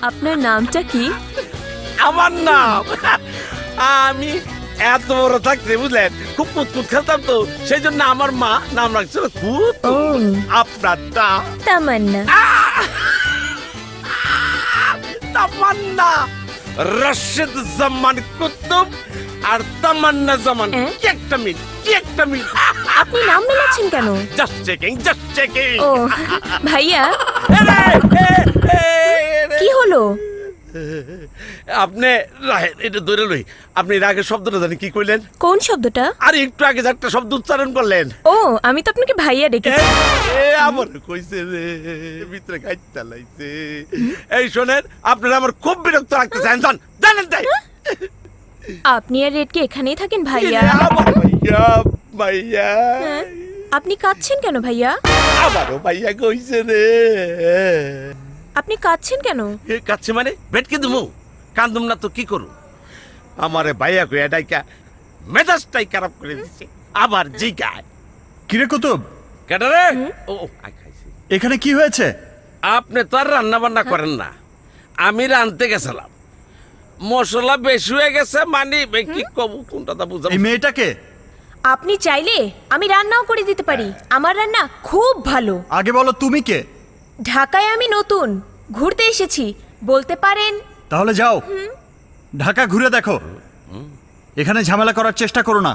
আপনার নামটা কি? আমার নাম আমি এত বড় থাকতে বুঝলেন খুব কুতকুত খেলতাম তো সেই জন্য আমার মা নাম রাখছিল কুত। ও আপনার নাম তামান্না। তামান্না রশিদ জামান কুতুব আর তামান্না জামান কি একটা মিল কি একটা মিল। আপনি নাম মিলাচ্ছেন কেন? Just checking just checking. ও ভাইয়া কি হলো? আপনি রাহেন এটা ধরে লই। আপনি এর আগে শব্দটা জানি কি কইলেন? কোন শব্দটা? আর একটু আগে যে একটা শব্দ উচ্চারণ করলেন। ও আমি তো আপনাকে ভাইয়া ডেকেছি। আমার কইছে রে ভিতরে গাইতে লাইছে। এই শোনেন আপনারা আমার খুব বিরক্ত লাগতেছেন জানেন তাই। আপনি আর রেড কি এখানেই থাকেন ভাইয়া? আমার ভাইয়া ভাইয়া হ্যাঁ? আপনি কাঁদছেন কেন ভাইয়া? আমারও ভাইয়া কইছে রে। আপনি কাঁদছেন কেন? এ কাছে মানে বেটকে দিমু কান্দুম না তো কি করু। আমারে ভাইয়া কইয়া ডাইকা মেজাজটাই খারাপ করে দিছে। আবার জিগায় কিরে কুতুব, কেডা রে? ও আই খাইছি। এখানে কি হয়েছে? আপনি তো আর রান্না বান্না করেন না, আমি রানতে গেছিলাম। মশলা বেশি হয়ে গেছে মানে কি কব কোনটা তা বুঝাবো। এই মেয়েটাকে আপনি চাইলে আমি রান্নাও করে দিতে পারি। আমার রান্না খুব ভালো। আগে বলো তুমি কে? ঢাকায় আমি নতুন, ঘুরতে এসেছি বলতে পারেন। তাহলে যাও ঢাকা ঘুরে দেখো, এখানে ঝামেলা করার চেষ্টা করো না।